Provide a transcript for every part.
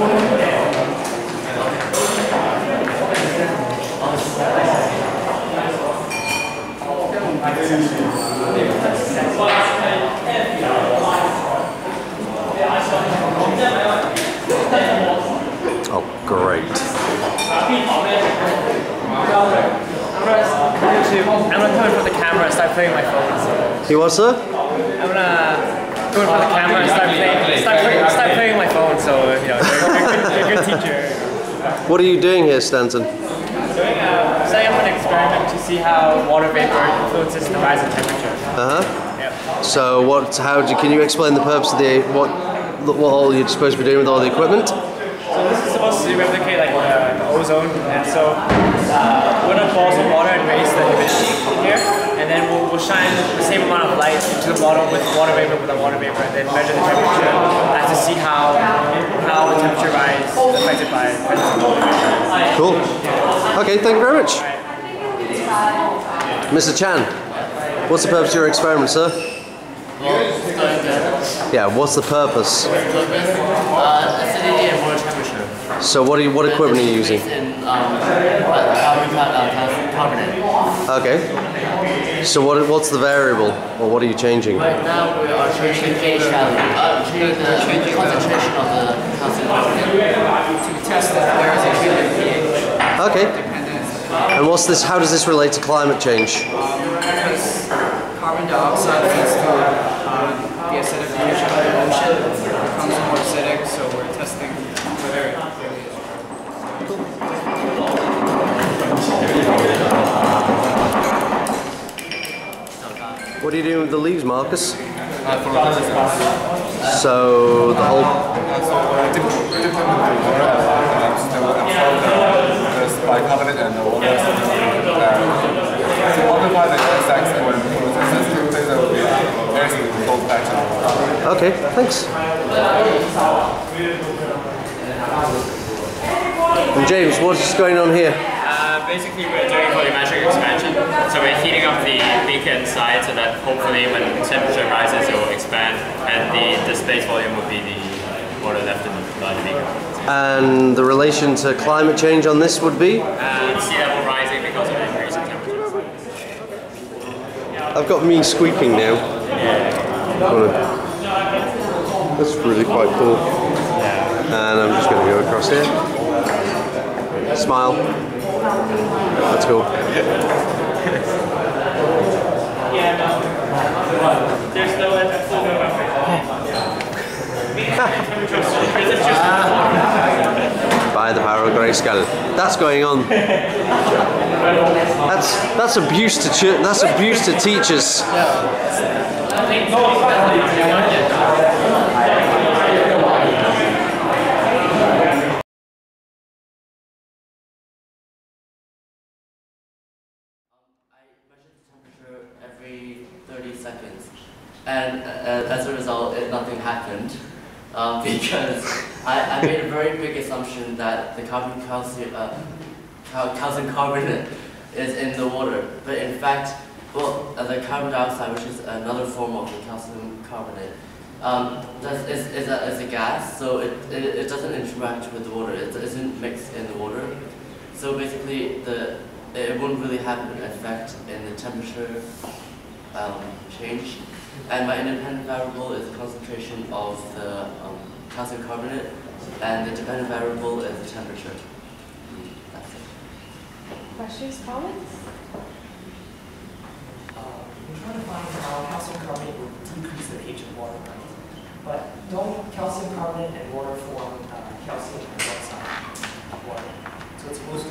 Oh, great. I'm gonna come in front of the camera and start playing my phone. So. You what, sir? I'm gonna go in front of the camera and start playing my phone. So you know, you're a good teacher. What are you doing here, Stanton? Setting up an experiment to see how water vapor influences the rise in temperature. Uh-huh. So can you explain the purpose of what all you're supposed to be doing with all the equipment? So this is supposed to replicate like the ozone, and so we're gonna pour some water and raise the humidity here, and then we'll shine the same amount of light into the water with water vapor, and then measure the temperature to see how the temperature rise is affected by presence of water vapor. Cool. Okay, thank you very much. Mr. Chan, what's the purpose of your experiment, sir? Yeah, what's the purpose? Acidity and water temperature. So what equipment are you using? Carbonate. Okay. So what's the variable, or what are you changing? Right now we are changing the pH value, changing the concentration of the calcium carbonate to test where is it pH. Okay. And how does this relate to climate change? Because carbon dioxide leads to the acidification of the ocean. It becomes more acidic, so we're testing whether it really is. What are you doing with the leaves, Marcus? So the whole... bicarbonate and the water to modify the insects and when the processes take place, there will be air control factor. Okay, thanks. And James, what's going on here? Basically, we're doing volumetric expansion. So we're heating up the beaker inside so that hopefully when temperature rises, it will expand, and the space volume will be the water left in the beaker. And the relation to climate change on this would be? Sea level rising because of increase in temperature. I've got me squeaking now. That's really quite cool. And I'm just going to go across here. Smile. That's cool. There's no By the power of Grayskull. That's going on. That's abuse to teachers. Every 30 seconds, and as a result, nothing happened because I made a very big assumption that the calcium carbonate is in the water, but in fact, well, the carbon dioxide, which is another form of the calcium carbonate, is a gas, so it doesn't interact with the water. It isn't mixed in the water, so basically it won't really have an effect in the temperature change. And my independent variable is the concentration of the calcium carbonate, and the dependent variable is the temperature. That's it. Questions, comments? We're trying to find how calcium carbonate will decrease the pH of water, right? But don't calcium carbonate and water form calcium hydroxide water? So it's supposed to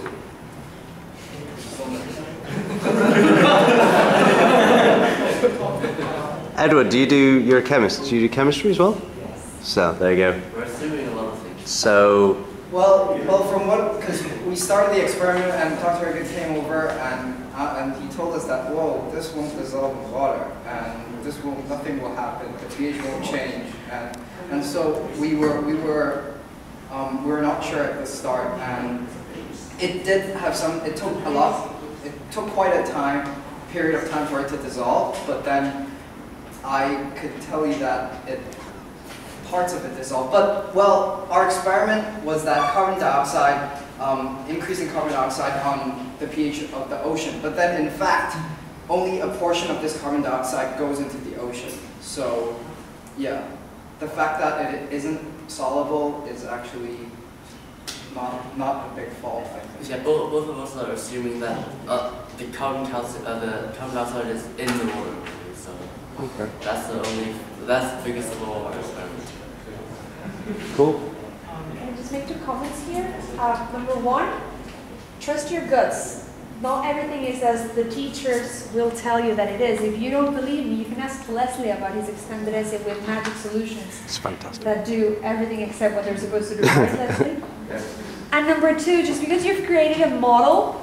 Edward, you're a chemist, do you do chemistry as well? Yes. So, there you go. We're assuming a lot of things. So... Well, because we started the experiment and Dr. Good came over and he told us that, whoa, this won't dissolve in water and nothing will happen, the pH won't change. And so we were not sure at the start, and it did have it took quite a period of time for it to dissolve, but then I could tell you that parts of it dissolve. But, well, our experiment was that carbon dioxide, increasing carbon dioxide on the pH of the ocean. But then, in fact, only a portion of this carbon dioxide goes into the ocean. So, yeah, the fact that it isn't soluble is actually not a big fault, I think. Yeah, both of us are assuming that the carbon dioxide is in the water, so Okay. that's the biggest flaw of our experiment. Cool. Can I just make 2 comments here? Number 1, trust your guts. Not everything is as the teachers will tell you that it is. If you don't believe me, you can ask Leslie about his expanded essay with magic solutions. It's fantastic. That do everything except what they're supposed to do, right, Leslie? And number 2, just because you've created a model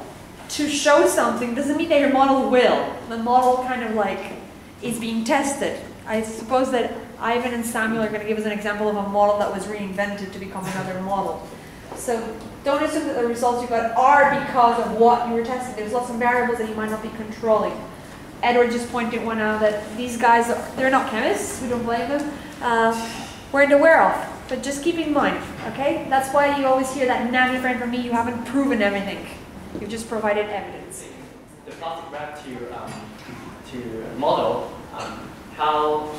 to show something doesn't mean that your model will. The model kind of like is being tested. I suppose that Ivan and Samuel are going to give us an example of a model that was reinvented to become another model. So don't assume that the results you got are because of what you were testing. There's lots of variables that you might not be controlling. Edward just pointed one out that these guys, they're not chemists, we don't blame them, weren't aware of. But just keep in mind, okay? That's why you always hear that nanny friend from me, you haven't proven everything. You've just provided evidence. The plastic wrap to model how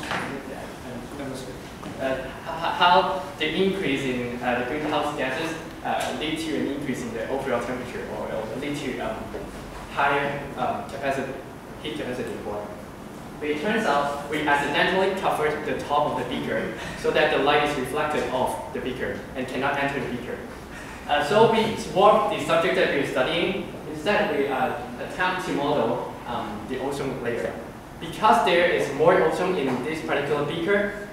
the increase in the greenhouse gases lead to an increase in the overall temperature, or lead to higher heat capacity of water. But it turns out we accidentally covered the top of the beaker so that the light is reflected off the beaker and cannot enter the beaker. So we swapped the subject that we are studying. Instead, we attempt to model the ozone layer. Because there is more ozone in this particular beaker,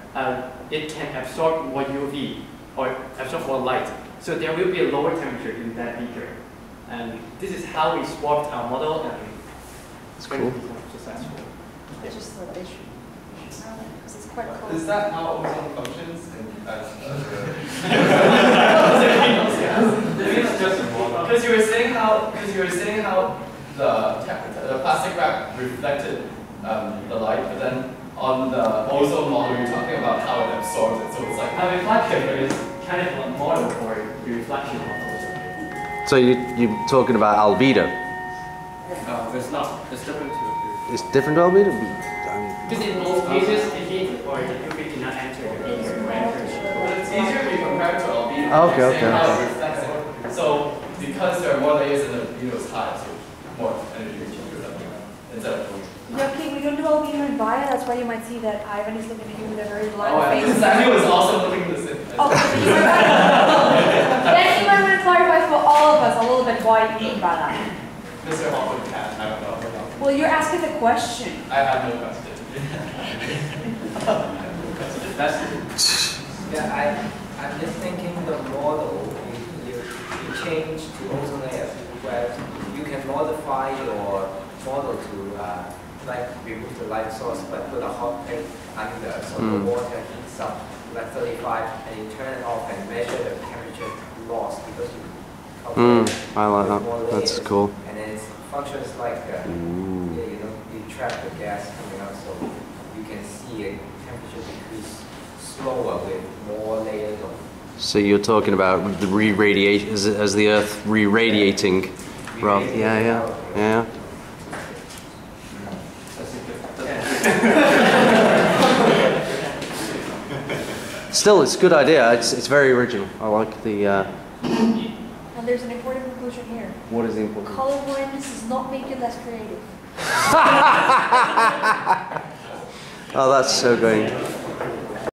it can absorb more UV, or absorb more light. So there will be a lower temperature in that beaker. And this is how we swapped our model, and It's cool. successful. I just thought they should know that because it's quite cool. Is that how ozone functions? Because you were saying how the plastic wrap reflected the light, but then on the ozone model, you're talking about how it absorbs it. So it's like a reflection is kind of a model for the reflection of ozone. So you're talking about albedo? It's not. It's different to It's different to albedo? because in most cases, the heat or the UV cannot enter the beaker or enter but it's easier to be compared to albedo. Okay, You're saying okay, how okay. it reflects it. So because there are more layers and the albedo is high, so more energy or something instead of. Okay, we don't do albedo in bio, that's why you might see that Ivan is looking at you with a very blank face. Samuel is also looking at the same. Okay, but you then you might want to clarify for all of us a little bit why you mean by that. Mr. Hoffman can, I don't know. Well, you're asking the question. I have no question. Yeah, I'm just thinking the model, you change to ozone layer, where you can modify your model to like remove the light source, but put a hot plate under, so the water heats up like 35, and you turn it off and measure the temperature loss because you I like with more that. That's layers. cool. And then it functions like you trap the gas coming out, so you can see a temperature decrease slower with more layers of. So you're talking about the re-radiation, as the Earth re-radiating, rather? Yeah. Still, it's a good idea. It's very original. I like the. And there's an important conclusion here. What is the important? Color blindness does not make you less creative. Oh, that's so great.